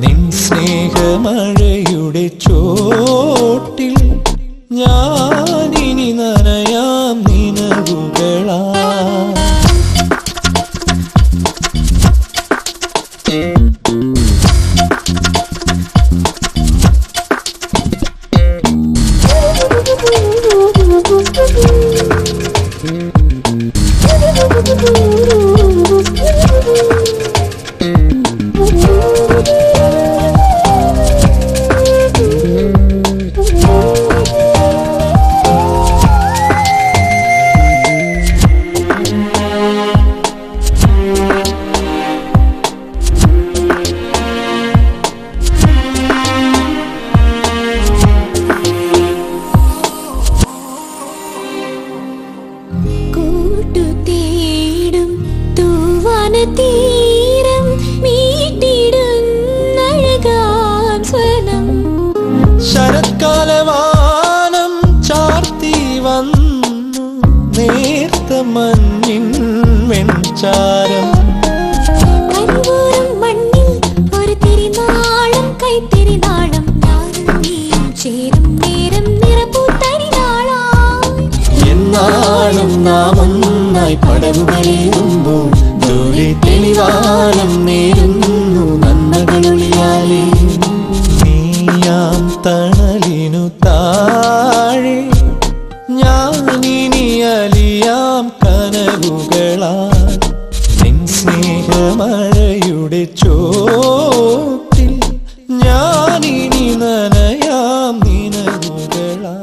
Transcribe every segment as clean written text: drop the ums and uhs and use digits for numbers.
നിൻ സ്നേഹമഴയുടെ ചോട്ടിൽ ഞാനിനി നനയാം നിനവുകളാ. ശരത്കാലവാനം ചാർത്തി വന്നു നേർത്ത മഞ്ഞിൻ വെൺചാരം. മണ്ണിൽ ഒരു തിരിനാളം കൈത്തിരിനാളം ചേരും നേരം നിറപ്പൂത്തരിനാളായി. എന്നാളും നാം ഒന്നായി പടവുകളേറുമ്പോൾ ദൂരെ തെളിവാനം നേരുന്നു നന്മകളൊളിയാലേ. നീയാം തണലിനു താഴെ ഞാനിനി അലിയാം കനവുകളാൽ. നിൻ സ്നേഹമഴയുടെ ചോട്ടിൽ ഞാനിനി നനയാം നിനവുകളാ.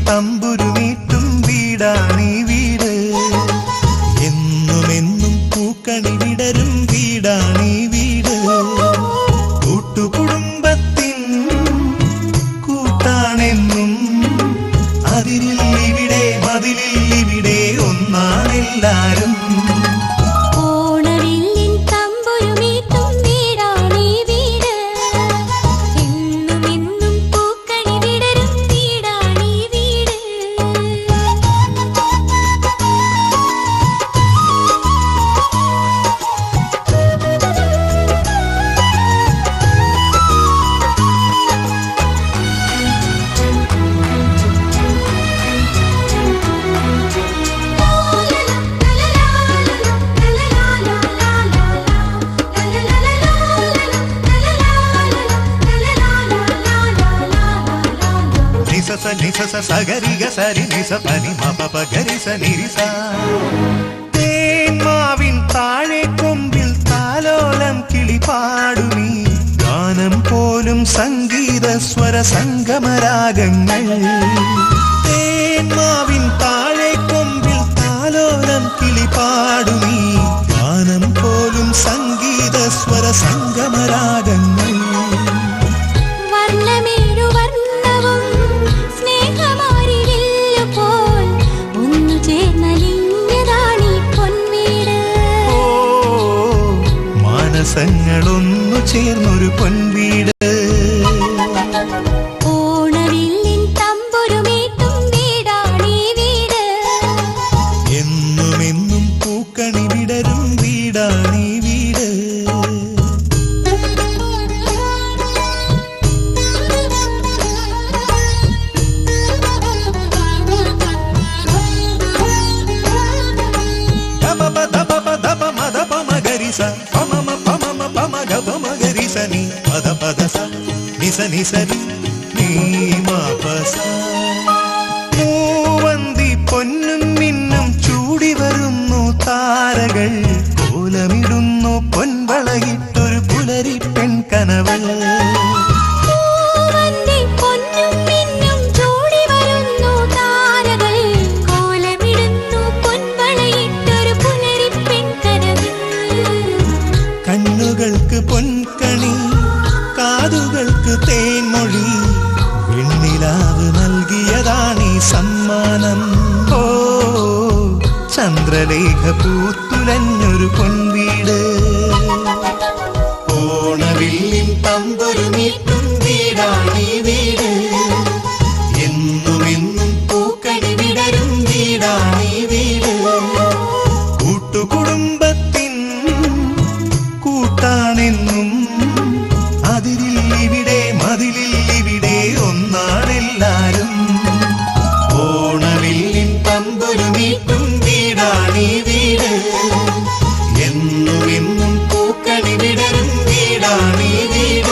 തമ്പുരുമീട്ടും വീടാണീ വീട്, എന്നുമെന്നും പൂക്കണി വിടരും വീടാണീ വീട്. കൂട്ടുകുടുംബത്തിൻ കൂട്ടാണെന്നും അതിരില്ലിവിടെ മതിലില്ലിവിടെ ഒന്നാണെല്ലാരും. സഗരിഗ സരി നിസ പനി മപ ഗരിസ നിരിസ. തേന്മാവിൻ താഴെ കൊമ്പിൽ താലോലം കിളിപാടുമീ ഗാനം പോലും സംഗീത സ്വര സംഗമരാഗങ്ങൾ. തേന്മാവിൻ താഴെ കൊമ്പിൽ താലോലം കിളിപാടുമീ ഗാനം പോലും സംഗീത സ്വര സംഗമരാഗങ്ങൾ. മാനസങ്ങളൊന്നു ചേർന്നൊരു പൊൻവീട്. എന്നുമെന്നും പൂക്കണി വിടരും വീടാണീ വീട്. పద పద స నిస నిసరి నీ మా పస. പൊന്നും മിന്നും ചൂടി വരുന്നു താരകൾ, കോലമിടുന്നു പൊൻവളയിട്ടൊരു പുലരി പെൺകനവ്. കണ്ണുകൾക്ക് പൊൻകണി, കാതുകൾക്ക് തേൻമൊഴി, വെണ്ണിലാവ് നൽകിയതാണീ സമ്മാനം. ഓ ചന്ദ്രലേഖ പൂത്തുലഞ്ഞൊരു പൊൻവീട്, ഓണവില്ലിൻ തമ്പൊരു നീട്ടും വീടാണീ വീട്, എന്നുമെന്നും പൂക്കണി വിടരും വീടാണീ വീട്. കൂട്ടുകുടുംബത്തിൻ കൂട്ടാണെന്നും അതിരില്ലിവിടെ മതിലില്ലിവിടെ ഒന്നാണെല്ലാരും. ഓണവില്ലിൻ തമ്പൊരു നീട്ടും വീടാണീ വീട്, എന്നുമെന്നും പൂക്കണി വിടരും വീടാണീ വീട്.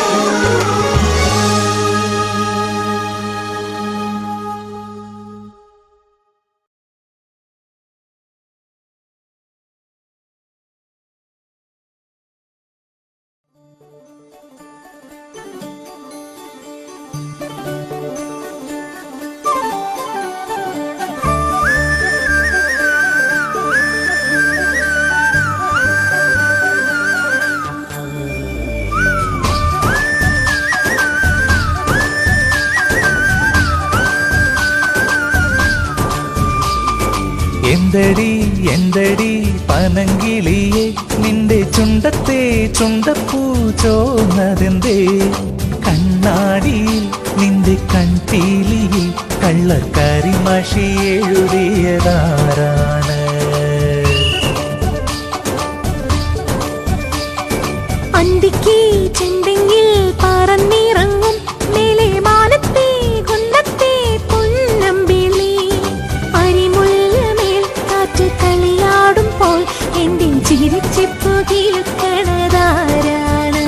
എന്തടി എന്തടി പനങ്കിളിയെ, നിന്റെ ചുണ്ടത്തെ ചുണ്ടപ്പൂ ചോന്നതെന്തേ? കണ്ണാടിയിൽ നിന്റെ കൺപീലിയിൽ കള്ളക്കരിമഷി എഴുതിയതാരാണ്? അന്തിക്ക് ചെന്തെങ്കിൽ പറന്നിറങ്ങും മേലെ മാനത്തെ കുന്നത്തെ പൊന്നമ്പിളി, അരിമുല്ലമേൽ കാറ്റ് കളിയാടുമ്പോൾ എന്റെ ചിരിച്ചിപ്പു കേൾക്കണതാരാണ്?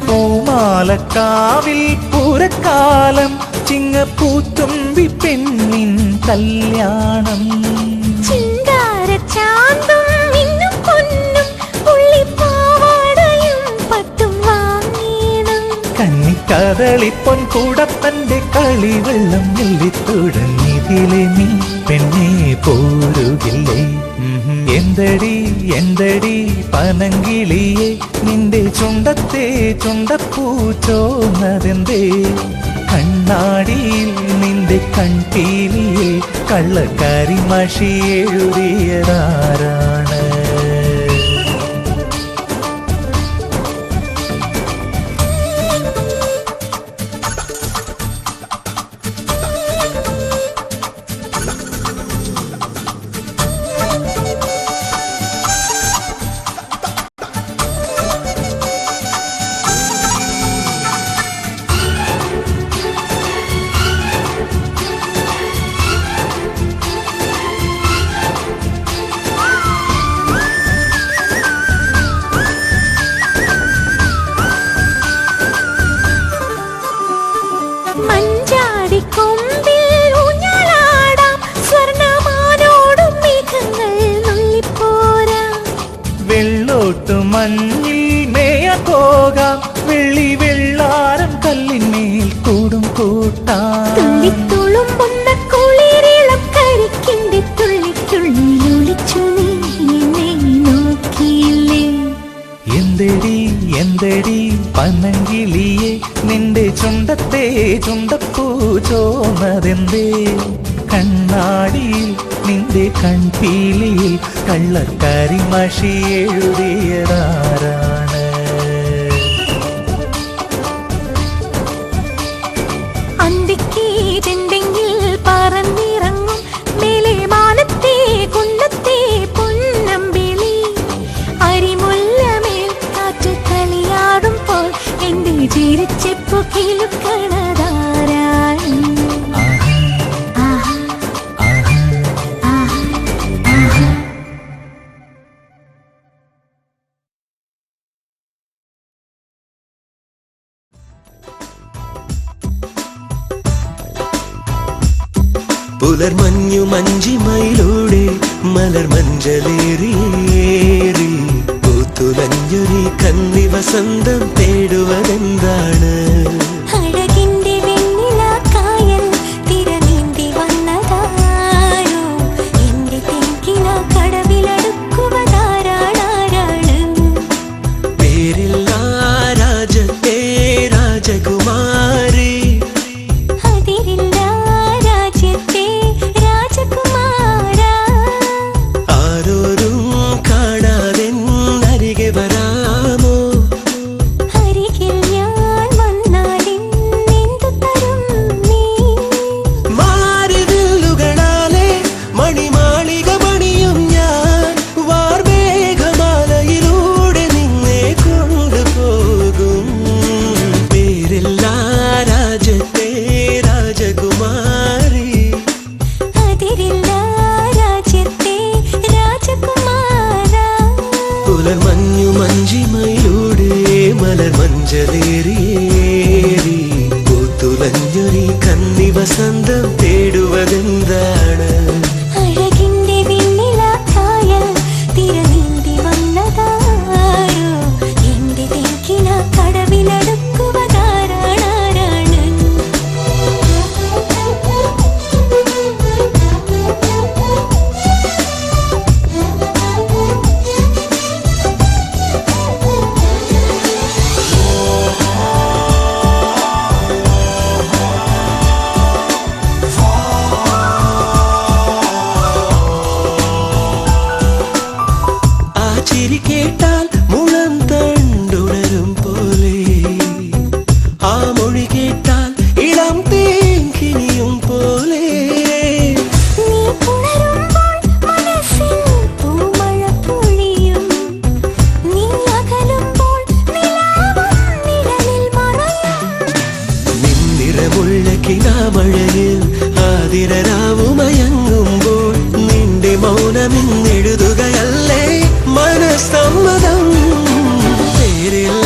പൂമാലക്കാവിൽ പൂരക്കാലം, ചിങ്ങപ്പൂത്തുമ്പി പെണ്ണിൻ കല്യാണം. ചിങ്കാരച്ചാന്തും മിന്നും പൊന്നും പുള്ളിപ്പാവാടയും പട്ടും വാങ്ങീണം. കന്നിക്കതളിപ്പൊൻ കൂടപ്പന്റെ കളിവെള്ളം നെല്ലിത്തുടങ്ങിതിലെ നീ പെണ്ണെ പോരുകില്ലേ? എന്തടി എന്തടി പനങ്കിളിയെ, നിന്റെ ചുണ്ടത്തെ ചുണ്ടപ്പൂ ചോന്നതെന്തേ? കണ്ണാടിയിൽ നിന്റെ കൺപീലിയെ കള്ളക്കരിമഷി എഴുതിയതാരാണ്? മഞ്ഞിൽ മേയ പോകാം, വെള്ളി വെള്ളാരം കല്ലിന്മേൽ കൂടും കൂട്ടാം. തുള്ളിത്തുളുമ്പുന്ന കുളിരിളം കരിക്കിന്റെ തുള്ളിക്കുള്ളിലൊളിച്ചു നീ എന്നെ നോക്കിയില്ലേ? എന്തടി എന്തടി പനങ്കിളിയെ, നിന്റെ ചുണ്ടത്തെ ചുണ്ടപ്പൂ ചോന്നതെന്തേ? കണ്ണാടിയിൽ നിന്റെ കൺപീലിയിൽ കള്ളക്കരിമഷി എഴുതിയതാരാണ്? അന്തിക്ക് ചെന്തെങ്കിൽ പറന്നിറങ്ങും മേലെ മാനത്തെ കുന്ന പുലർമഞ്ഞു മഞ്ചിമയിലൂടെ മലർ മഞ്ചലേറിയേറി പൂത്തുലഞ്ഞൊരി കന്നി വസന്തം തേടുവതെന്താണ്? അഴകിന്റെ വെണ്ണിലാക്കായൽ തിരനീന്തി വന്നതാരോ, എന്റെ തേക്കില കടവിലടുക്കുവതാരാണ്? പേരില്ല രാജത്തെ രാജകുമാരി, അതിരില്ല രാജ്യത്തെ രാജകുമാരാ. ആരോരും കാണാതെ അരികെ വരാമോ? അരികിൽ ഞാൻ വന്നാലെന്തു തരും നീ? മാറിവില്ലുകളാലെ മണിമാളിക പണിയും ഞാൻ, വാർമേഘമാലയിലൂടെ നിന്നെ കൊണ്ടുപോകും. പേരില്ല രാജത്തെ രാജകുമാരി, അതിരില്ല രാജ്യത്തെ രാജകുമാരാ. പുലർമഞ്ഞു മഞ്ചിമയിലൂടെ മലർ മഞ്ചലേറിയേറി പൂത്തുലഞ്ഞൊരി കന്നി വസന്തം തേടുവതെന്താണ്? അഴകിന്റെ വെണ്ണിലാക്കായൽ തിരനീന്തി വന്നതാരോ, എന്റെ തേക്കില കടവിലടുക്കുവതാരാണ്? ആ ചിരി കേട്ടാൽ മുളം തണ്ടുണരും പോലെ, ആ മൊഴി കേട്ടാൽ ഇളം തേങ്കിനിയും പോലെ. നീ പുണരുമ്പോൾ മനസ്സിൽ പൂമഴ പൊഴിയും, നീ അകലുമ്പോൾ നിലാവും നിഴലിൽ മറയും. നിന്നിറമുള്ള കിനാമഴയിൽ ആതിരരാവുമയങ്ങുമ്പോൾ നിന്റെ മൗനമിന്നെഴുതുകയല്ലേ മനസ്സമ്മതം? പേരില്ല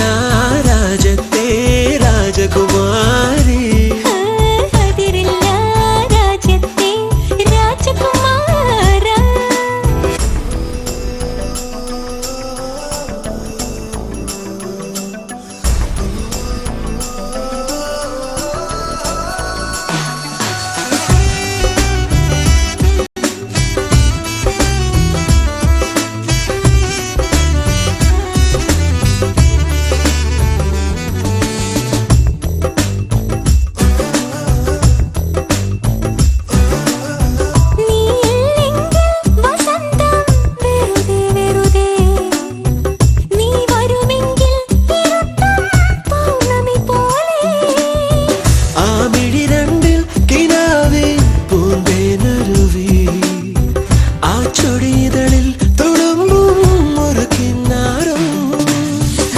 രാജത്തെ രാജകുമാരി, അതിരില്ല രാജ്യത്തെ രാജകുമാരാ. നീയില്ലെങ്കിൽ വസന്തം വെറുതെ വെറുതെ, നീ വരുമെങ്കിൽ ഇരുട്ടും പൗർണമി പോലെ. ആ മിഴി രണ്ടിൽ കിനാവേ പൂന്തേനരുവി, ആ ചൊടിതളിൽ തുളുമ്പും ഒരു കിന്നാരം.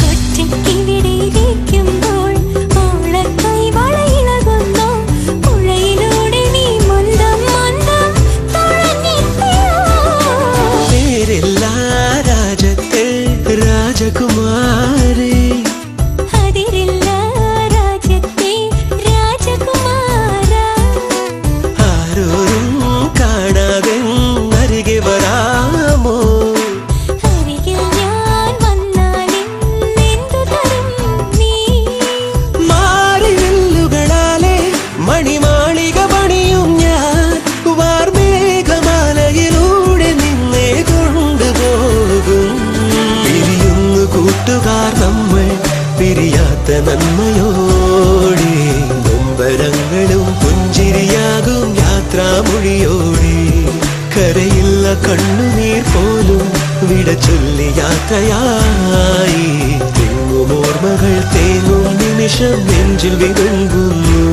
ഒറ്റയ്ക്കിവിടെ ഇരിക്കുമ്പോൾ ഓളക്കൈ വളയിളകുന്നു, പുഴയിലൂടെ നീ മന്ദം മന്ദം തുഴഞ്ഞെത്തിയോ? പേരില്ല രാജത്തെ രാജകുമാരി, അതിരില്ല രാജ്യത്തെ രാജകുമാരാ. ആരോരും കാണാതെ അരികെ വരാമോ? അരികിൽ ഞാൻ വന്നാലെന്തു തരും നീ? മാറിവില്ലുകളാലെ മണിമാളിക പണിയും ഞാൻ, വാർമേഘമാലയിലൂടെ നിന്നെ കൊണ്ടുപോകും. പിരിയുന്നു കൂട്ടുകാർ നമ്മൾ പിരിയാത്ത നന്മയോടെ, നൊമ്പരങ്ങളും പുഞ്ചിരിയാകും യാത്രാമൊഴിയോടെ. കരയില്ല കണ്ണുനീർ പോലും വിട ചൊല്ലി യാത്രയായി, തെങ്ങും ഓർമ്മകൾ തേങ്ങും നിമിഷം നെഞ്ചിൽ വിതുമ്പുന്നു.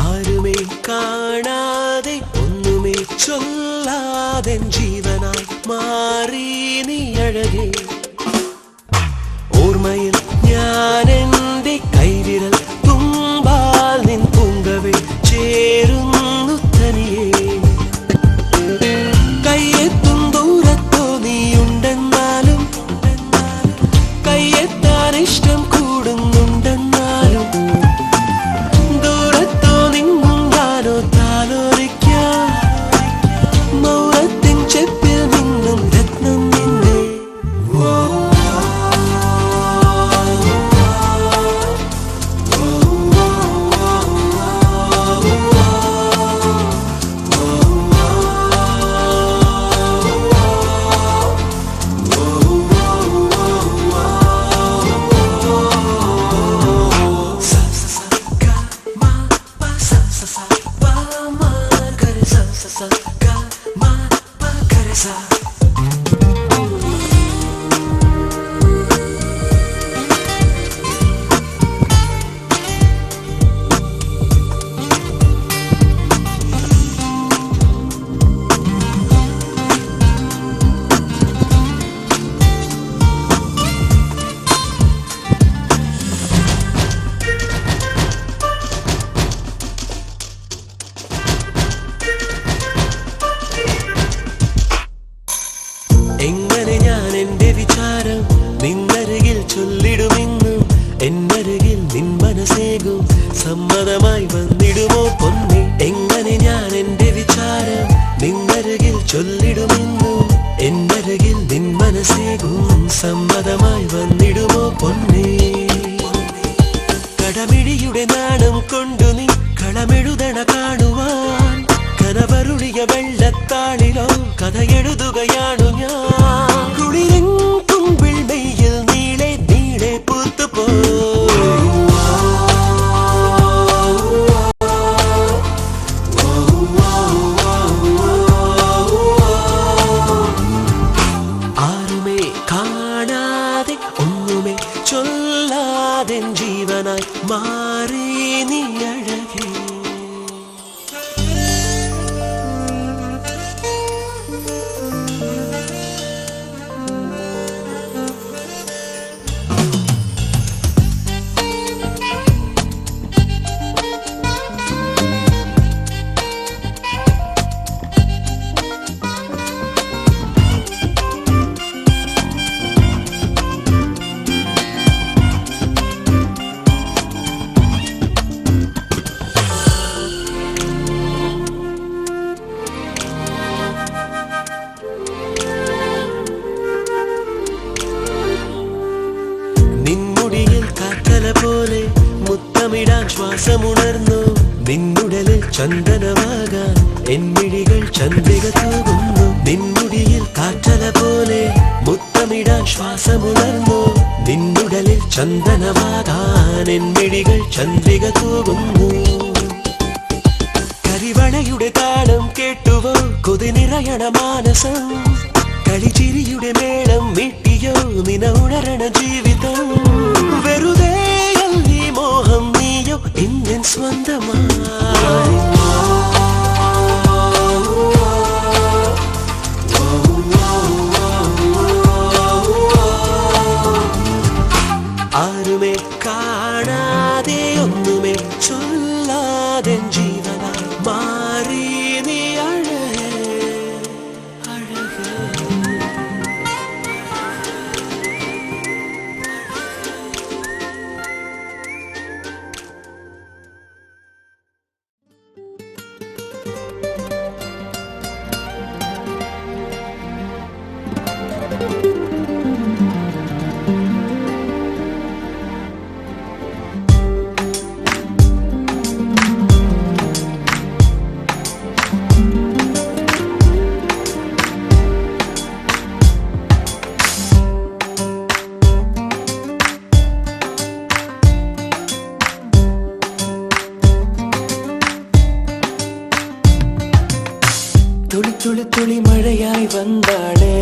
ആരുമേ ചൊല്ലാതെൻ ജീവനായി മാറി നീ അഴകേ ഓർമ്മയിൽ ഞാൻ എൻ്റെ കൈവിരൽ തുമ്പാൽ നിൻ പൂങ്കവേ ചേരുന്നു തനിയേ കയ്യെത്തും ദൂരത്തോ നീയുണ്ടെന്നാലും കയ്യെത്താൻ ഇഷ്ടം കൂടുന്നുണ്ടെന്നാലും ദൂരത്തോ നിന്നും ഞാനോ താലോലിക്കാം മൗനത്തിൻ ചെപ്പിൽ നിന്നും രത്നം നിന്നെ എങ്ങനെ ഞാൻ എൻ്റെ വിചാരം നിന്നരികിൽ ചൊല്ലിടുമെന്നും എന്നരികിൽ നിൻ മനസ്സേകും സമ്മതമായി വന്നിടുമോ പൊന്നെ എങ്ങനെ ഞാൻ എൻ്റെ വിചാരം നിന്നരികിൽ ചൊല്ലിടുമെന്നും എന്നരികിൽ നിൻ മനസ്സേകും സമ്മതമായി വന്നിടുമോ പൊന്നെ കടമിഴിയുടെ നാണം കൊണ്ടു നീ കളമെഴുതണ കാണുവാൻ കനവരുളിയ വെള്ളത്താളിലോ കഥയെഴുതുകയാണു ഞാൻ കുളിരൻ കുമ്പിൾ മെയ്യിൽ നീളെ നീളെ പൂത്തുപോ ആരുമേ കാണാതെ ഒന്നുമേ ചൊല്ലാതെ ജീവനായി മാറി നീ അഴകേ പോലെ മുത്തമിടാൻ ശ്വാസമുണർന്നു നിന്നുടലിൽ ചന്ദനമാകാൻ എന്നിഴികൾ ചന്ദ്രിക തൂകുന്നു നിന്നുടിയിൽ കാറ്റല പോലെ മുത്തമിടാൻ ശ്വാസമുണർന്നു നിന്നുടലിൽ ചന്ദനമാകാൻ എന്നിഴികൾ ചന്ദ്രിക തൂകുന്നു കരിവളയുടെ താളം കേട്ടുവോ കൊതി നിറയണ മാനസം കളിച്ചിരിയുടെ മേളം മീട്ടിയോ നിന ഉണരണ ജീവിതം വെറുതെ അല്ലി മോഹം നീയോ ഇന്നൻ സ്വന്തമായി ആരുമേ കാണാതെ ഒന്നുമേ ചൊല്ലാതെ ജീവനായി മാറി നീ അഴകേ അഴകേ തുളി മഴയായി വന്നാളേ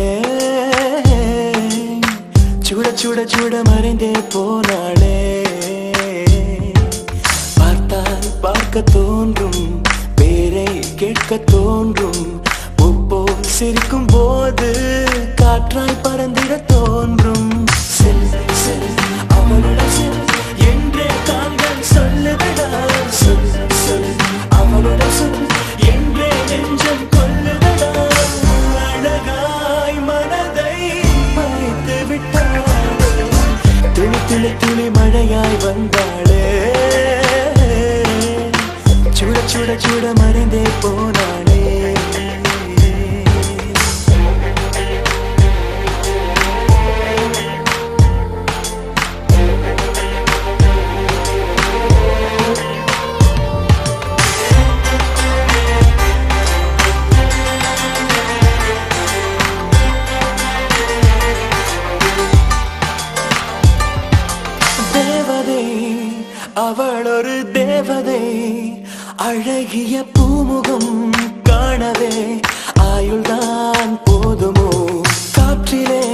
ചൂട ചൂട ചൂട മറിന്റെ പോനാളേ பார்த்தால் பார்க்க தோன்றும் பேரை கேட்க தோன்றும் பூப்போல் சிரிக்கும் போது காற்றாய் பறந்திட தோன்றும். செல் செல் அவளுடன் செல் என்றே கால்கள் சொல்லுதடா. சொல் சொல் அவளுடன் சொல் என்றே நெஞ்சம் கொல்லுதடா. அழகாய் மனதை மறைத்து விட்டாளே, துளி துளி துளி மழையாய் வந்தாளே, சுட சுட சுட மறைந்தே போனாளே. தேவதை அவள் ஒரு தேவதை, அழகிய பூமுகம் காணவே ஆயுள்தான் போதுமோ. காற்றிலே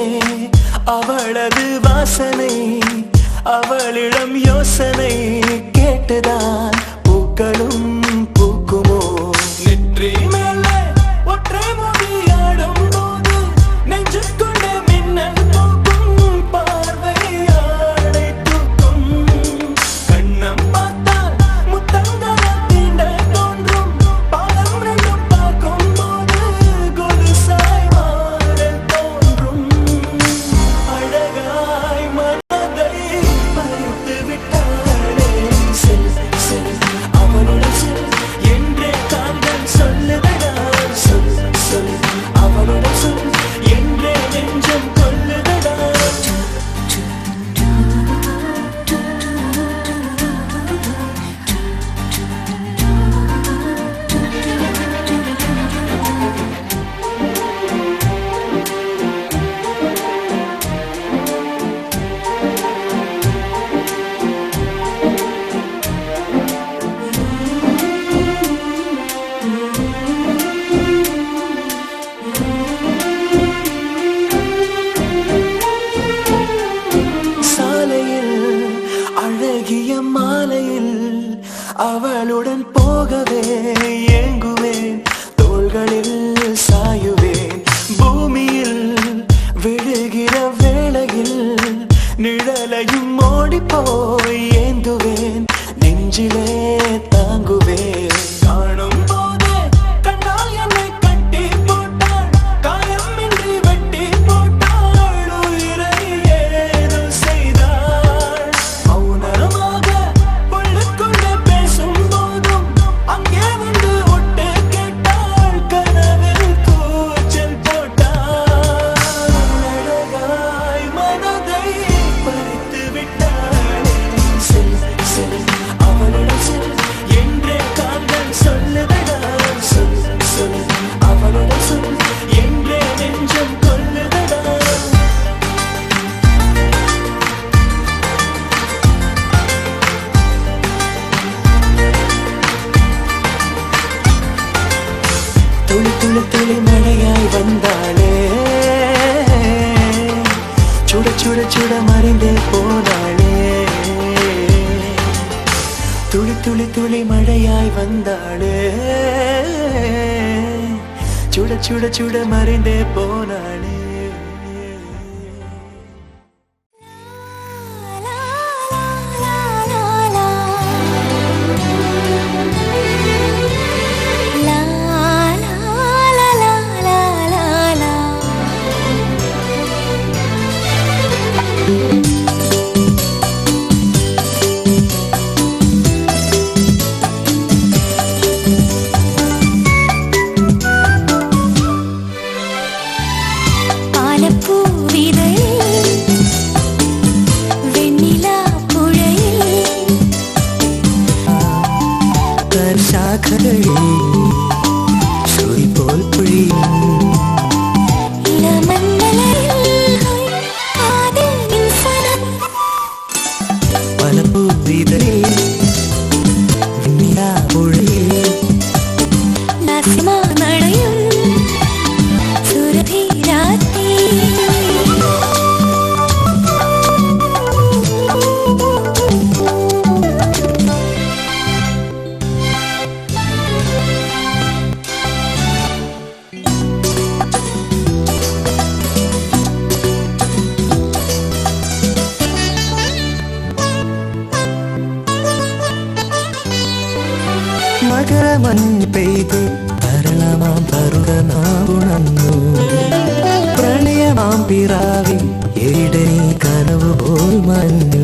அவளது வாசனை, அவளிடம் யோசனை கேட்டுதான் பூக்களும் பூக்குமோ. நெற்றி மேலே ஒற்றை மொழியாடும் போது நெஞ்சுக்குள்ளே மின்னல் போக்கும், பார்வையாடை தூக்கும். கண்ணம் பார்த்தால் முத்தங்கள் தீண்ட தோன்றும், பாதம் ரெண்டும் பார்க்கும் போது கொலுசாய் மாற தோன்றும். அழகாய் மனதை பறித்து விட்டாளே. செல் செல் அவளுடன் செல் என்றே கால்கள் சொல்லுதடா. சொல் சொல் அவளுடன் சொல் என்றே நெஞ்சம் கொல்லுதடா. சாலையில் அழகிய மாலையில் அவளுடன் போகவே ஏங்குவேன், தோள்களில் சாயுவேன். பூமியில் விழுகிற வேளையில் நிழலையும் ஓடிப்போய் ஏந்துவேன், நெஞ்சிலே தாங்குவேன். காணும் போதே கண்ணால் என்னை கட்டி போட்டாள், காயமின்றி வெட்டி போட்டாள், உயிரை ஏதோ செய்தாள். மௌனமாக உள்ளுக்குள்ளே பேசும் போதும் அங்கே வந்து ஒட்டு கேட்டாள், கனவில் கூச்சல் போட்டாள். அழகாய் மனதை பறித்து விட்டாளே. செல் செல் அவளுடன் செல் என்றே கால்கள் சொல்லுதடா. சொல் சொல் அவளுடன் சொல் என்றே நெஞ்சம் கொல்லுதடா. துளி துளி துளி மழையாய் வந்தாளே, சுட சுட சுட மறைந்தே போனாளே. துளி துளி துளி மழையாய் வந்தாளே, சுட சுட சுட மறைந்தே போனாளே. മകരമഞ്ഞ് പെയ്തു കരളമാം പർവ്വതനാവുണർന്നു പ്രണയമാം പിറാവിൽ എവിടെ നീ കനവ് പോൽ മഞ്ഞു